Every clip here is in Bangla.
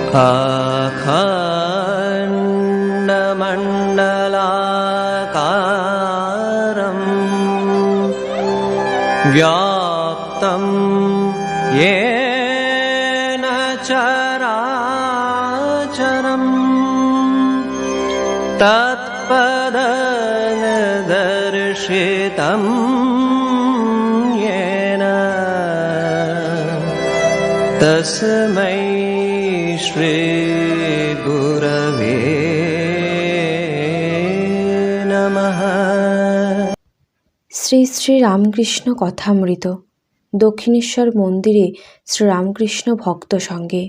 अखण्डमण्डलाकारं व्याप्तं येन चराचरं तत्पददर्शितं येन तस्मै श्री गुरवे नमः। শ্রী শ্রী রামকৃষ্ণ কথামৃত। দক্ষিণেশ্বর মন্দিরে শ্রীরামকৃষ্ণ ভক্ত সঙ্গে।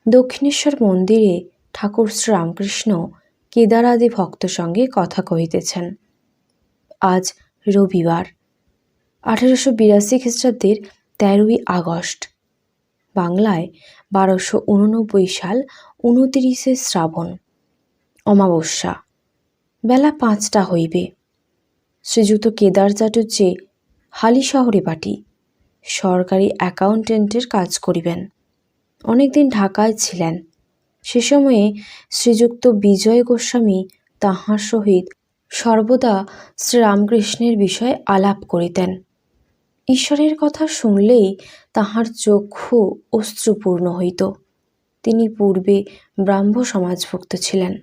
দক্ষিণেশ্বর মন্দিরে ঠাকুর শ্রীরামকৃষ্ণ কেদারাদি ভক্ত সঙ্গে কথা কহিতেছেন। আজ রবিবার, 1882 খ্রিস্টাব্দের 13ই আগস্ট, বাংলায় 1289 সাল 29শে শ্রাবণ, অমাবস্যা। বেলা 5টা হইবে। শ্রীযুক্ত কেদার চাটুর্যে হালি শহরে বাটি সরকারি অ্যাকাউন্টেন্টের কাজ করিবেন। অনেকদিন ঢাকায় ছিলেন। সে সময়ে শ্রীযুক্ত বিজয় গোস্বামী তাঁহার সহিত সর্বদা শ্রীরামকৃষ্ণের বিষয়ে আলাপ করিতেন। ঈশ্বরের কথা শুনলেই তাঁহার চক্ষু অশ্রুপূর্ণ হইত। তিনি পূর্বে ব্রাহ্ম সমাজভুক্ত ছিলেন।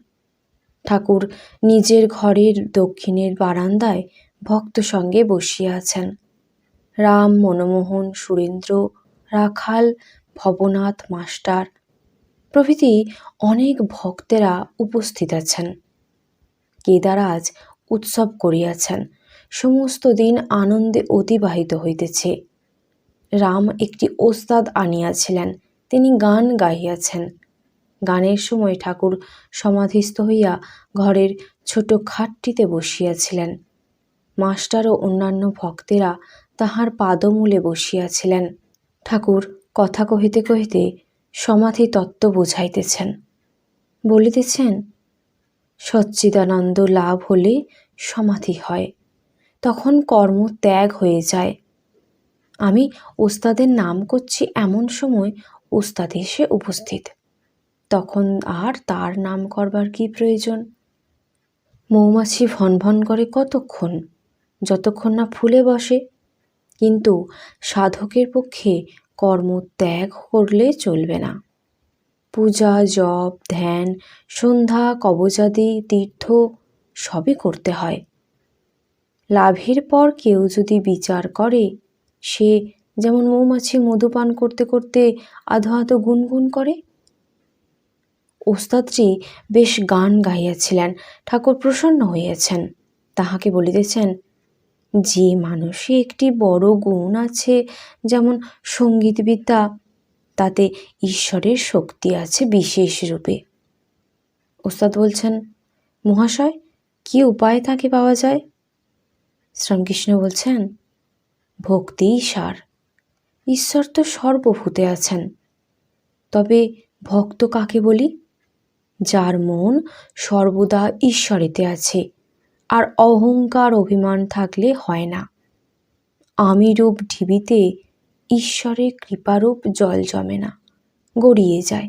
ঠাকুর নিজের ঘরের দক্ষিণের বারান্দায় ভক্ত সঙ্গে বসিয়া আছেন। রাম, মনমোহন, সুরেন্দ্র, রাখাল, ভবনাথ মাস্টার প্রভৃতি অনেক ভক্তেরা উপস্থিত আছেন। কেদার আজ উৎসব করিয়াছেন। সমস্ত দিন আনন্দে অতিবাহিত হইতেছে। রাম একটি ওস্তাদ আনিয়াছিলেন, তিনি গান গাহিয়াছেন। গানের সময় ঠাকুর সমাধিস্থ হইয়া ঘরের ছোট খাটটিতে বসিয়াছিলেন। মাস্টার ও অন্যান্য ভক্তেরা তাহার পাদমূলে বসিয়াছিলেন। ঠাকুর কথা কহিতে কহিতে সমাধি তত্ত্ব বুঝাইতেছেন। বলিতেছেন, সচ্চিদানন্দ লাভ হলে সমাধি হয়, তখন কর্ম ত্যাগ হয়ে যায়। আমি ওস্তাদের নাম করছি এমন সময় ওস্তাদ এসে উপস্থিত, তখন আর তার নাম করবার কি প্রয়োজন? মৌমাছি ভনভন করে কতক্ষণ? যতক্ষণ না ফুলে বসে। কিন্তু সাধকের পক্ষে কর্ম ত্যাগ করলে চলবে না। পূজা, জপ, ধ্যান, সন্ধ্যা, কবচাদি, তীর্থ সবই করতে হয়। লাভের পর কেউ যদি বিচার করে, সে যেমন মৌমাছি মধুপান করতে করতে আধো আধো গুনগুন করে। ওস্তাদজি বেশ গান গাইয়াছিলেন। ঠাকুর প্রসন্ন হইয়াছেন। তাহাকে বলিতেছেন, যে মানুষে একটি বড় গুণ আছে, যেমন সঙ্গীতবিদ্যা, তাতে ঈশ্বরের শক্তি আছে বিশেষ রূপে। ওস্তাদ বলছেন, মহাশয়, কি উপায় তাকে পাওয়া যায়? শ্রীরামকৃষ্ণ বলছেন, ভক্তিই সার। ঈশ্বর তো সর্বভূতে আছেন। তবে ভক্ত কাকে বলি? যার মন সর্বদা ঈশ্বরেতে আছে, আর অহংকার অভিমান থাকলে হয় না। আমি রূপ ঢিবিতে ঈশ্বরের কৃপারূপ জল জমে না, গড়িয়ে যায়।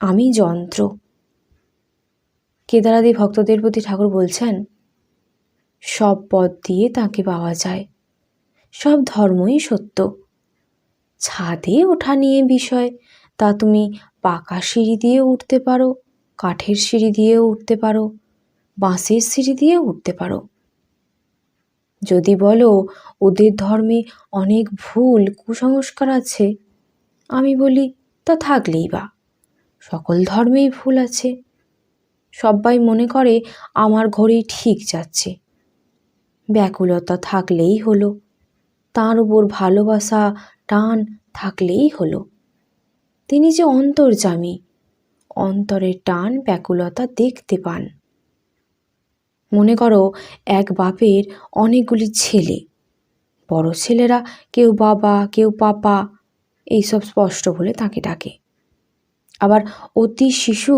আমি যন্ত্র। কেদারাদি ভক্তদের প্রতি ঠাকুর বলছেন, সব পথ দিয়ে তাকে পাওয়া যায়। সব ধর্মই সত্য। ছাদে ওঠা নিয়ে বিষয়, তা তুমি পাকা সিঁড়ি দিয়ে উঠতে পারো, কাঠের সিঁড়ি দিয়েও উঠতে পারো, বাঁশের সিঁড়ি দিয়েও উঠতে পারো। যদি বলো ওদের ধর্মে অনেক ভুল কুসংস্কার আছে, আমি বলি তা থাকলেই বা, সকল ধর্মেই ভুল আছে। সবাই মনে করে আমার ঘরেই ঠিক যাচ্ছে। ব্যাকুলতা থাকলেই হলো, তার উপর ভালোবাসা টান থাকলেই হলো। তিনি যে অন্তর্যামী, অন্তরের টান ব্যাকুলতা দেখতে পান। মনে করো এক বাপের অনেকগুলি ছেলে। বড় ছেলেরা কেউ বাবা, কেউ পাপা, এইসব স্পষ্ট বলে তাকে ডাকে। আবার অতি শিশু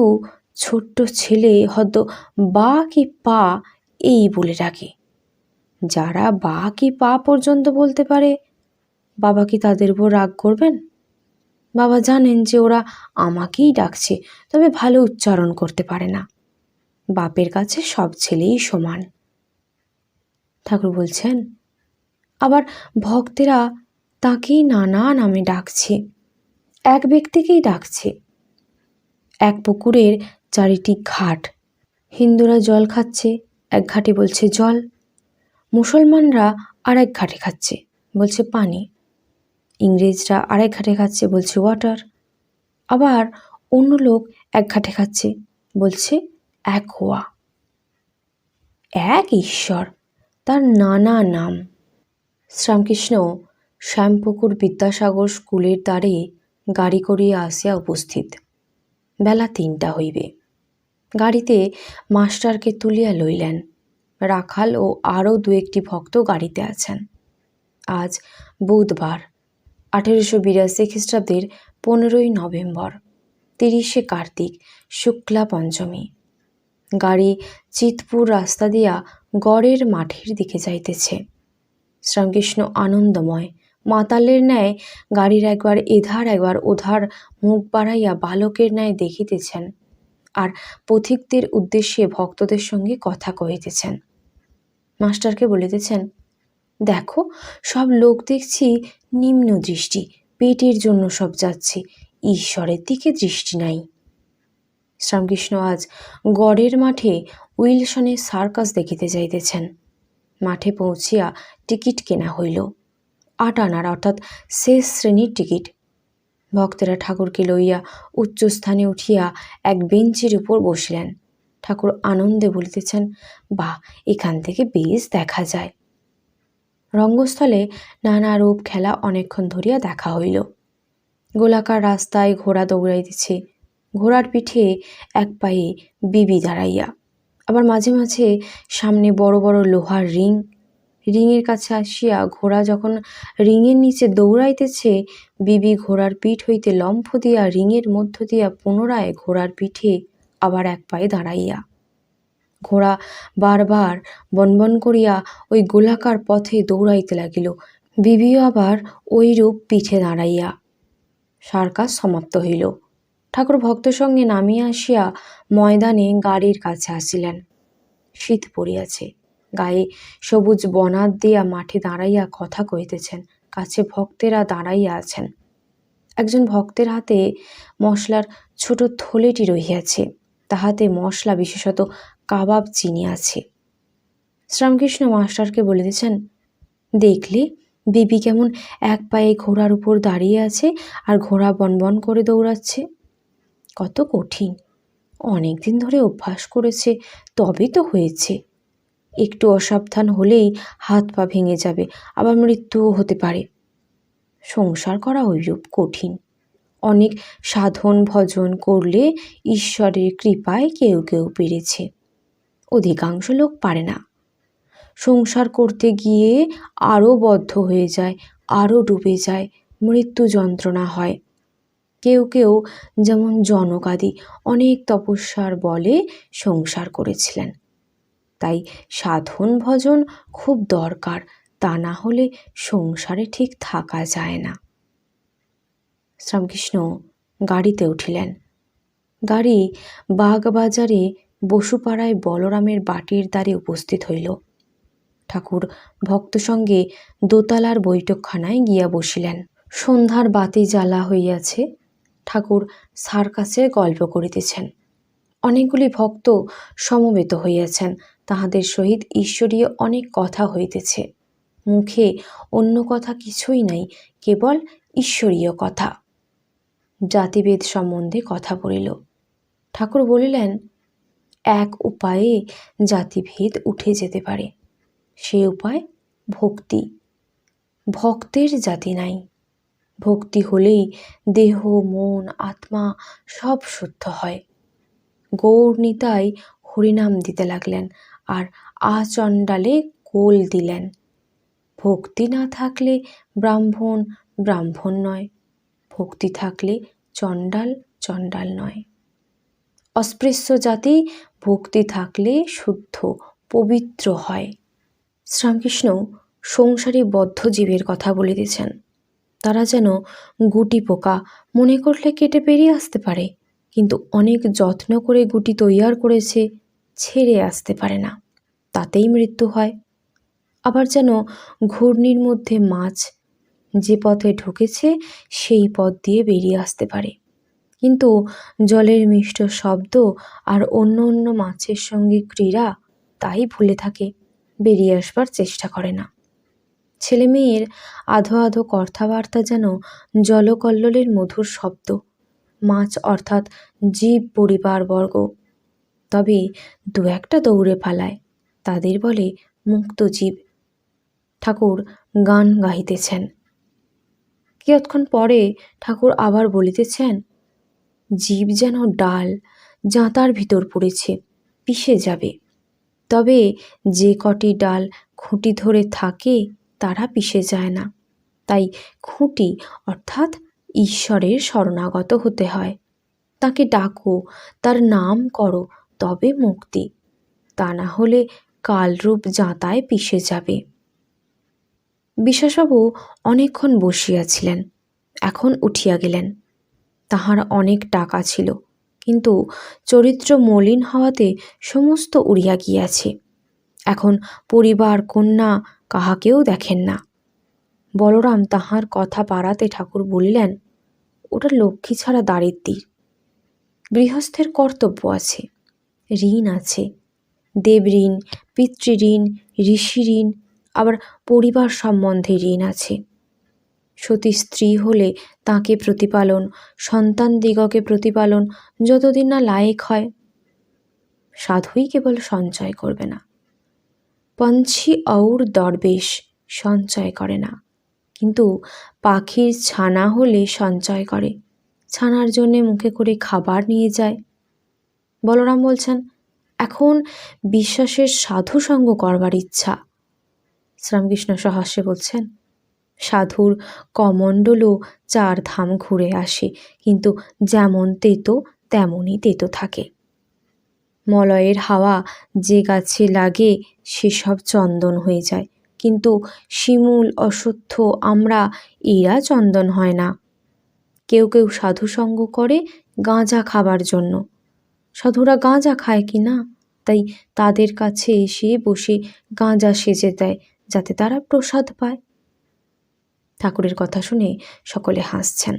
ছোট্ট ছেলে হয়তো বা কি পা এই বলে ডাকে। যারা বা কি পা পর্যন্ত বলতে পারে, বাবা কি তাদের উপর রাগ করবেন? বাবা জানেন যে ওরা আমাকেই ডাকছে, তবে ভালো উচ্চারণ করতে পারে না। বাপের কাছে সব ছেলেই সমান। ঠাকুর বলছেন, আবার ভক্তেরা তাকেই নানা নামে ডাকছে, এক ব্যক্তিকেই ডাকছে। এক পুকুরের 4টি ঘাট, হিন্দুরা জল খাচ্ছে, এক ঘাটে বলছে জল। মুসলমানরা আর এক ঘাটে খাচ্ছে, বলছে পানি। ইংরেজরা আরেক ঘাটে খাচ্ছে, বলছে ওয়াটার। আবার অন্য লোক এক ঘাটে খাচ্ছে, বলছে অ্যাকোয়া। এক ঈশ্বর, তার নানা নাম। শ্রীরামকৃষ্ণ শ্যামপুকুর বিদ্যাসাগর স্কুলের দ্বারে গাড়ি করিয়া আসিয়া উপস্থিত। বেলা 3টা হইবে। গাড়িতে মাস্টারকে তুলিয়া লইলেন। রাখাল ও আরও 2-1টি ভক্ত গাড়িতে আছেন। আজ বুধবার, 1882 খ্রিস্টাব্দের 15ই নভেম্বর, 30শে কার্তিক, শুক্লা পঞ্চমী। গাড়ি চিতপুর রাস্তা দিয়া গড়ের মাঠের দিকে যাইতেছে। শ্রীরামকৃষ্ণ আনন্দময় মাতালের ন্যায় গাড়ির একবার এধার একবার ওধার মুখ বাড়াইয়া বালকের ন্যায় দেখিতেছেন, আর পথিকদের উদ্দেশ্যে ভক্তদের সঙ্গে কথা কহিতেছেন। মাস্টারকে বলিতেছেন, দেখো সব লোক দেখছি নিম্ন দৃষ্টি, পেটের জন্য সব যাচ্ছে, ঈশ্বরের দিকে দৃষ্টি নাই। শ্রীরামকৃষ্ণ আজ গড়ের মাঠে উইলসনের সার্কাস দেখিতে যাইতেছেন। মাঠে পৌঁছিয়া টিকিট কেনা হইল, 8 আনার, অর্থাৎ শেষ শ্রেণীর টিকিট। ভক্তেরা ঠাকুরকে লইয়া উচ্চস্থানে উঠিয়া এক বেঞ্চের উপর বসলেন। ঠাকুর আনন্দে বলিতেছেন, বাহ, এখান থেকে বেশ দেখা যায়। রঙ্গস্থলে নানা রূপ খেলা অনেকক্ষণ ধরিয়া দেখা হইল। গোলাকার রাস্তায় ঘোড়া দৌড়াইতেছে, ঘোড়ার পিঠে এক পায়ে বিবি দাঁড়াইয়া। আবার মাঝে মাঝে সামনে বড় বড় লোহার রিং। রিংয়ের কাছে আসিয়া ঘোড়া যখন রিংয়ের নিচে দৌড়াইতেছে, বিবি ঘোড়ার পিঠ হইতে লম্ফ দিয়া রিংয়ের মধ্য দিয়া পুনরায় ঘোড়ার পিঠে আবার এক পায়ে দাঁড়াইয়া। ঘোড়া বারবার বনবন করিয়া ওই গোলাকার পথে দৌড়াইতে লাগিল, বিবিও আবার ওইরূপ পিঠে দাঁড়াইয়া। সার্কাস সমাপ্ত হইল। ঠাকুর ভক্ত সঙ্গে নামিয়া আসিয়া ময়দানে গাড়ির কাছে আসিলেন। শীত পড়িয়াছে, গায়ে সবুজ বনাত দিয়া মাঠে দাঁড়াইয়া কথা কহিতেছেন। কাছে ভক্তেরা দাঁড়াইয়া আছেন। একজন ভক্তের হাতে মশলার ছোট থলেটি রহিয়াছে, তাহাতে মশলা, বিশেষত কাবাব চিনি আছে। শ্রীরামকৃষ্ণ মাস্টারকে বলিতেছেন, দেখলে বিবি কেমন এক পায়ে ঘোড়ার উপর দাঁড়িয়ে আছে, আর ঘোড়া বনবন করে দৌড়াচ্ছে। কত কঠিন, অনেক দিন ধরে অভ্যাস করেছে, তবে তো হয়েছে। একটু অসাবধান হলেই হাত পা ভেঙে যাবে, আবার মৃত্যুও হতে পারে। সংসার করা ওইরূপ কঠিন। অনেক সাধন ভজন করলে ঈশ্বরের কৃপায় কেউ কেউ পেরেছে, অধিকাংশ লোক পারে না। সংসার করতে গিয়ে আরও বদ্ধ হয়ে যায়, আরও ডুবে যায়, মৃত্যু যন্ত্রণা হয়। কেউ কেউ যেমন জনকাদি অনেক তপস্যার বলে সংসার করেছিলেন। তাই সাধন ভজন খুব দরকার, তা না হলে সংসারে ঠিক থাকা যায় না। শ্রীরামকৃষ্ণ গাড়িতে উঠিলেন। গাড়ি বাগবাজারে বসুপাড়ায় বলরামের বাটির দ্বারে উপস্থিত হইল। ঠাকুর ভক্ত সঙ্গে দোতলার বৈঠকখানায় গিয়া বসিলেন। সন্ধ্যার বাতি জ্বালা হইয়াছে। ঠাকুর সার্কাসের গল্প করিতেছেন। অনেকগুলি ভক্ত সমবেত হইয়াছেন, তাহাদের সহিত ঈশ্বরীয় অনেক কথা হইতেছে। মুখে অন্য কথা কিছুই নাই, কেবল ঈশ্বরীয় কথা। জাতিভেদ সম্বন্ধে কথা পড়িল। ঠাকুর বলিলেন, এক উপায়ে জাতিভেদ উঠে যেতে পারে, সে উপায় ভক্তি। ভক্তের জাতি নাই। ভক্তি হলেই দেহ, মন, আত্মা সব শুদ্ধ হয়। গৌর নিতাই হরিনাম দিতে লাগলেন, আর আচণ্ডালে কোল দিলেন। ভক্তি না থাকলে ব্রাহ্মণ ব্রাহ্মণ নয়, ভক্তি থাকলে চণ্ডাল চণ্ডাল নয়। অস্পৃশ্য জাতি ভক্তি থাকলে শুদ্ধ পবিত্র হয়। শ্রীরামকৃষ্ণ সংসারী বদ্ধ জীবের কথা বলিতেছেন। তারা যেন গুটি পোকা, মনে করলে কেটে বেরিয়ে আসতে পারে, কিন্তু অনেক যত্ন করে গুটি তৈয়ার করেছে, ছেড়ে আসতে পারে না, তাতেই মৃত্যু হয়। আবার যেন ঘূর্ণির মধ্যে মাছ যে পথে ঢুকেছে সেই পথ দিয়ে বেরিয়ে আসতে পারে, কিন্তু জলের মিষ্ট শব্দ আর অন্য অন্য মাছের সঙ্গে ক্রীড়া তাই ভুলে থাকে, বেরিয়ে আসবার চেষ্টা করে না। ছেলে মেয়ের আধো আধো কথাবার্তা যেন জলকল্লোলের মধুর শব্দ, মাছ অর্থাৎ জীব পরিবারবর্গ। তবে দু একটা দৌড়ে পালায়, তাদের বলে মুক্ত জীব। ঠাকুর গান গাইতেছেন। কিয়ৎক্ষণ পরে ঠাকুর আবার বলিতেছেন, জীব যেন ডাল জাঁতার ভিতর পড়েছে, পিষে যাবে। তবে যে কটি ডাল খুঁটি ধরে থাকে তারা পিষে যায় না। তাই খুঁটি অর্থাৎ ঈশ্বরের শরণাগত হতে হয়। তাকে ডাকো, তার নাম করো, তবে মুক্তি। তা না হলে কালরূপ জাঁতায় পিষে যাবে। বিশ্বাসবাবু অনেকক্ষণ বসিয়াছিলেন, এখন উঠিয়া গেলেন। তাহার অনেক টাকা ছিল, কিন্তু চরিত্র মলিন হওয়াতে সমস্ত উড়িয়া গিয়াছে। এখন পরিবার কন্যা কাহাকেও দেখেন না। বলরাম তাহার কথা পাড়াতে ঠাকুর বলিলেন, ওটা লক্ষ্মী ছাড়া দারিদ্র্যের। গৃহস্থের কর্তব্য আছে, ঋণ আছে, দেব ঋণ, পিতৃঋণ, ঋষি ঋণ, আবার পরিবার সম্বন্ধে ঋণ আছে। সতী স্ত্রী হলে তাকে প্রতিপালন, সন্তান দিগকে প্রতিপালন যতদিন না লায়েক হয়। সাধুই কেবল সঞ্চয় করবে না, পঞ্ছি অউর দরবেশ সঞ্চয় করে না, কিন্তু পাখির ছানা হলে সঞ্চয় করে, ছানার জন্যে মুখে করে খাবার নিয়ে যায়। বলরাম বলছেন, এখন বিশ্বাসের সাধু সঙ্গ করবার ইচ্ছা। শ্রীরামকৃষ্ণ সহাস্যে বলছেন, সাধুর কমণ্ডলও 4 ধাম ঘুরে আসে, কিন্তু যেমন তেতো তেমনই তেতো থাকে। মলয়ের হাওয়া যে গাছে লাগে সেসব চন্দন হয়ে যায়, কিন্তু শিমুল, অশ্বত্থ, আমরা এরা চন্দন হয় না। কেউ কেউ সাধু সঙ্গ করে গাঁজা খাবার জন্য। সাধুরা গাঁজা খায় কি না, তাই তাদের কাছে এসে বসে গাঁজা সেজে দেয়, যাতে তারা প্রসাদ পায়। ঠাকুরের কথা শুনে সকলে হাসছেন।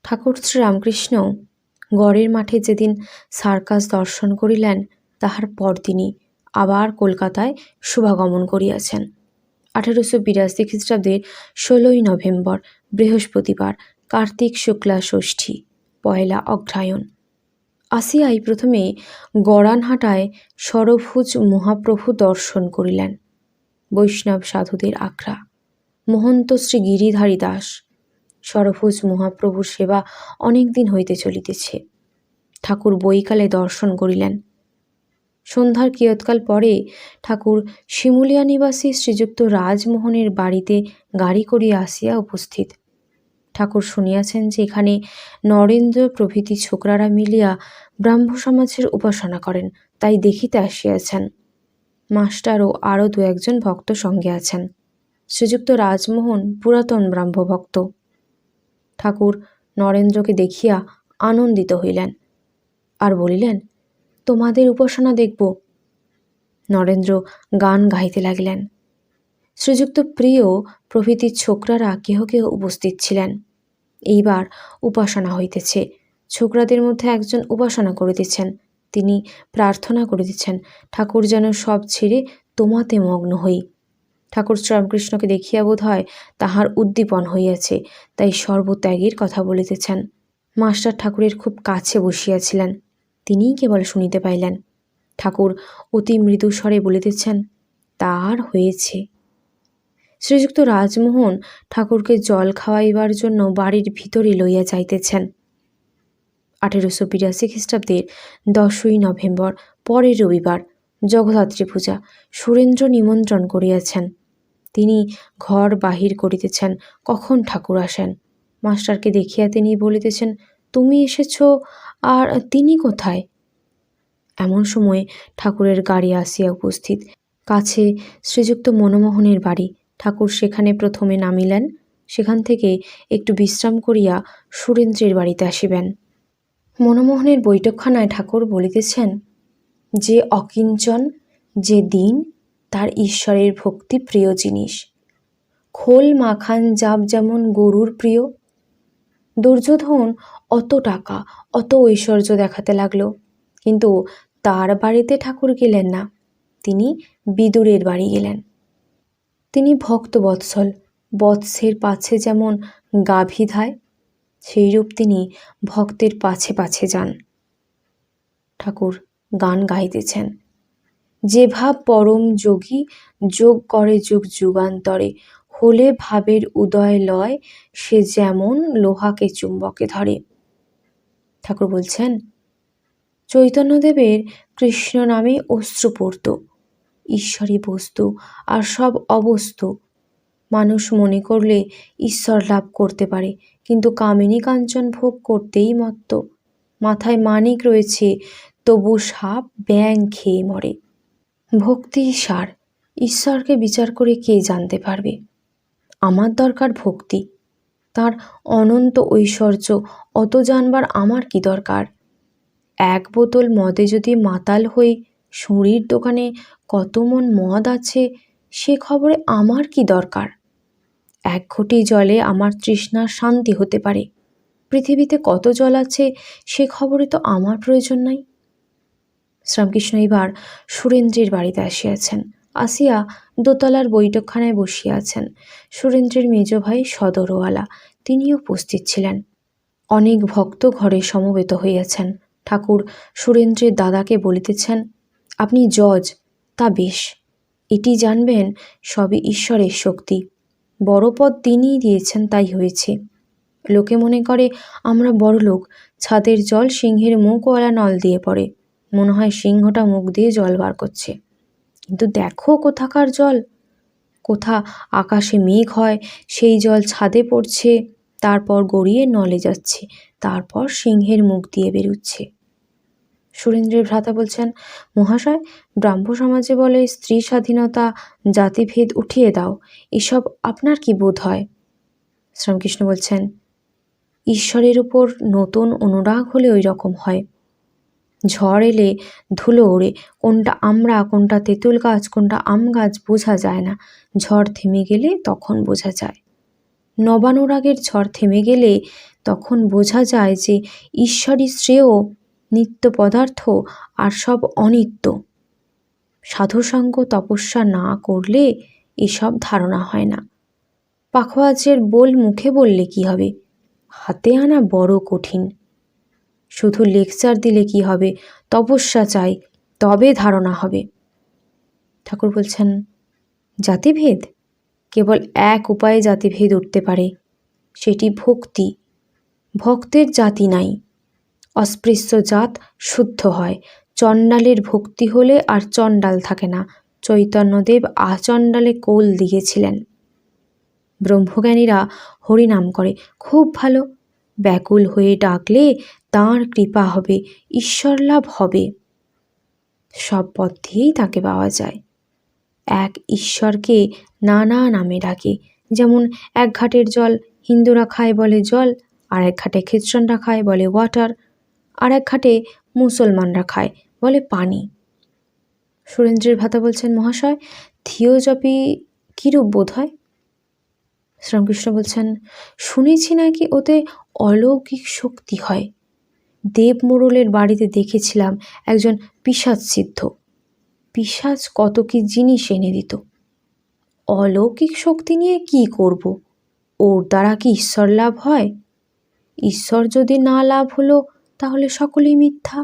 ঠাকুর শ্রীরামকৃষ্ণ গড়ের মাঠে যেদিন সার্কাস দর্শন করিলেন, তাহার পরদিনই আবার কলকাতায় শুভাগমন করিয়াছেন। 1882 খ্রিস্টাব্দের 16ই নভেম্বর, বৃহস্পতিবার, কার্তিক শুক্লা ষষ্ঠী, পয়লা অগ্রহায়ণ। আসিয়াই প্রথমে গড়ানহাটায় সরভুজ মহাপ্রভু দর্শন করিলেন। বৈষ্ণব সাধুদের আখড়া, মহন্ত শ্রী গিরিধারী দাস। সরভুজ মহাপ্রভুর সেবা অনেক দিন হইতে চলিতেছে। ঠাকুর বৈকালে দর্শন করিলেন। সন্ধ্যার কিয়ৎকাল পরে ঠাকুর শিমুলিয়া নিবাসী শ্রীযুক্ত রাজমোহনের বাড়িতে গাড়ি করিয়া আসিয়া উপস্থিত। ঠাকুর শুনিয়াছেন যে এখানে নরেন্দ্র প্রভৃতি ছোকরারা মিলিয়া ব্রাহ্ম সমাজের উপাসনা করেন, তাই দেখিতে আসিয়াছেন। মাস্টার ও আরও 2-1 ভক্ত সঙ্গে আছেন। শ্রীযুক্ত রাজমোহন পুরাতন ব্রাহ্ম ভক্ত। ঠাকুর নরেন্দ্রকে দেখিয়া আনন্দিত হইলেন আর বলিলেন, তোমাদের উপাসনা দেখব। নরেন্দ্র গান গাইতে লাগিলেন। শ্রীযুক্ত প্রিয় প্রভৃতির ছোকরারা কেহ কেহ উপস্থিত ছিলেন। এইবার উপাসনা হইতেছে। ছোকরাদের মধ্যে একজন উপাসনা করিতেছেন। তিনি প্রার্থনা করিতেছেন, ঠাকুর যেন সব ছেড়ে তোমাতে মগ্ন হই। ঠাকুর শ্রীরামকৃষ্ণকে দেখিয়া বোধ হয় তাহার উদ্দীপন হইয়াছে, তাই সর্বত্যাগীর কথা বলিতেছেন। মাস্টার ঠাকুরের খুব কাছে বসিয়াছিলেন, তিনিই কেবল শুনিতে পাইলেন। ঠাকুর অতি মৃদু স্বরে বলিতেছেন, তার হয়েছে। শ্রীযুক্ত রাজমোহন ঠাকুরকে জল খাওয়াইবার জন্য বাড়ির ভিতরে লইয়া যাইতেছেন। 1882 খ্রিস্টাব্দের 10ই নভেম্বর, পরের রবিবার, জগদ্ধাত্রী পূজা। সুরেন্দ্র নিমন্ত্রণ করিয়াছেন। তিনি ঘর বাহির করিতেছেন, কখন ঠাকুর আসেন। মাস্টারকে দেখিয়া তিনি বলিতেছেন, তুমি এসেছ, আর তিনি কোথায়? এমন সময় ঠাকুরের গাড়ি আসিয়া উপস্থিত। কাছে শ্রীযুক্ত মনমোহনের বাড়ি। ঠাকুর সেখানে প্রথমে নামিলেন। সেখান থেকে একটু বিশ্রাম করিয়া সুরেন্দ্রের বাড়িতে আসিবেন। মনমোহনের বৈঠকখানায় ঠাকুর বলিতেছেন, যে অকিঞ্চন, যে দিন, তার ঈশ্বরের ভক্তি প্রিয় জিনিস। খোল মাখান জাপ যেমন গরুর প্রিয়। দুর্যোধন অত টাকা, অত ঐশ্বর্য দেখাতে লাগলো, কিন্তু তার বাড়িতে ঠাকুর গেলেন না, তিনি বিদুরের বাড়ি গেলেন। তিনি ভক্ত বৎসল, বৎসের পাছে যেমন গাভী ধায়, সেইরূপ তিনি ভক্তের পাছে পাছে যান। ঠাকুর গান গাইতেছেন, যে ভাব পরম যোগী, যোগ করে যুগ যুগান্তরে, হলে ভাবের উদয় লয়, সে যেমন লোহাকে চুম্বকে ধরে। ঠাকুর বলছেন, চৈতন্যদেবের কৃষ্ণ নামে অশ্রু পড়ত। ঈশ্বরই বস্তু আর সব অবস্তু। মানুষ মনে করলে ঈশ্বর লাভ করতে পারে, কিন্তু কামিনী কাঞ্চন ভোগ করতেই মত্ত। মাথায় মানিক রয়েছে, তবু সাপ ব্যাং খেয়ে মরে। ভক্তি সার। ঈশ্বরকে বিচার করে কে জানতে পারবে? আমার দরকার ভক্তি, তার অনন্ত ঐশ্বর্য অত জানবার আমার কি দরকার? এক বোতল মদে যদি মাতাল হই, সুঁড়ির দোকানে কত মন মদ আছে সে খবরে আমার কি দরকার? এক ঘটি জলে আমার তৃষ্ণার শান্তি হতে পারে, পৃথিবীতে কত জল আছে সে খবরে তো আমার প্রয়োজন নাই। শ্রীরামকৃষ্ণ এবার সুরেন্দ্রের বাড়িতে আসিয়াছেন। আসিয়া দোতলার বৈঠকখানায় বসিয়াছেন। সুরেন্দ্রের মেজ ভাই সদরওয়ালা, তিনিও উপস্থিত ছিলেন। অনেক ভক্ত ঘরে সমবেত হইয়াছেন। ঠাকুর সুরেন্দ্রের দাদাকে বলিতেছেন, আপনি জজ, তা বেশ, এটি জানবেন সবই ঈশ্বরের শক্তি। বড় পদ তিনিই দিয়েছেন, তাই হয়েছে। লোকে মনে করে আমরা বড় লোক, ছাদের জল সিংহের মুখওয়ালা নল দিয়ে পড়ে, মনে হয় সিংহটা মুখ দিয়ে জল বার করছে। কিন্তু দেখো কোথাকার জল, কোথা আকাশে মেঘ হয়, সেই জল ছাদে পড়ছে, তারপর গড়িয়ে নলে যাচ্ছে, তারপর সিংহের মুখ দিয়ে বেরুচ্ছে। সুরেন্দ্রের ভ্রাতা বলছেন, মহাশয়, ব্রাহ্ম সমাজে বলে স্ত্রী স্বাধীনতা, জাতিভেদ উঠিয়ে দাও, এসব আপনার কি বোধ হয়? শ্রীরামকৃষ্ণ বলছেন, ঈশ্বরের উপর নতুন অনুরাগ হলে ওই রকম হয়। ঝড় এলে ধুলো ওড়ে, কোনটা আমরা, কোনটা তেঁতুল গাছ, কোনটা আম গাছ বোঝা যায় না। ঝড় থেমে গেলে তখন বোঝা যায়। নবানুরাগের ঝড় থেমে গেলে তখন বোঝা যায় যে ঈশ্বরই শ্রেয়, নিত্য পদার্থ আর সব অনিত্য। সাধুসঙ্গ তপস্যা না করলে এসব ধারণা হয় না। পাখোয়াজের বোল মুখে বললে কি হবে, হাতে আনা বড় কঠিন। শুধু লেকচার দিলে কি হবে, তপস্যা চাই, তবে ধারণা হবে। ঠাকুর বলছেন, জাতিভেদ, কেবল এক উপায়ে জাতিভেদ উঠতে পারে, সেটি ভক্তি। ভক্তের জাতি নাই, অস্পৃশ্য জাত শুদ্ধ হয়। চণ্ডালের ভক্তি হলে আর চণ্ডাল থাকে না। চৈতন্যদেব আচণ্ডালে কোল দিয়েছিলেন। ব্রহ্মজ্ঞানীরা হরিনাম করে, খুব ভালো, ব্যাকুল হয়ে ডাকলে তাঁর কৃপা হবে, ঈশ্বর লাভ হবে। সব পথ দিয়েই তাকে পাওয়া যায়। এক ঈশ্বরকে নানা নামে ডাকে, যেমন এক ঘাটের জল হিন্দুরা খায় বলে জল, আর এক ঘাটে খ্রিস্টানরা খায় বলে ওয়াটার, আর এক ঘাটে মুসলমানরা খায় বলে পানি। সুরেন্দ্রের ভ্রাতা বলছেন, মহাশয়, থিওজপি কীরূপ বোধ হয়? শ্রীরামকৃষ্ণ বলছেন, শুনেছি নাকি ওতে অলৌকিক শক্তি হয়। দেব মোড়লের বাড়িতে দেখেছিলাম একজন পিশাচ সিদ্ধ। পিশাচ কত কি জিনিস এনে দিত। অলৌকিক শক্তি নিয়ে কি করব? ওর দ্বারা কি ঈশ্বর লাভ হয়? ঈশ্বর যদি না লাভ হলো তাহলে সকলেই মিথ্যা।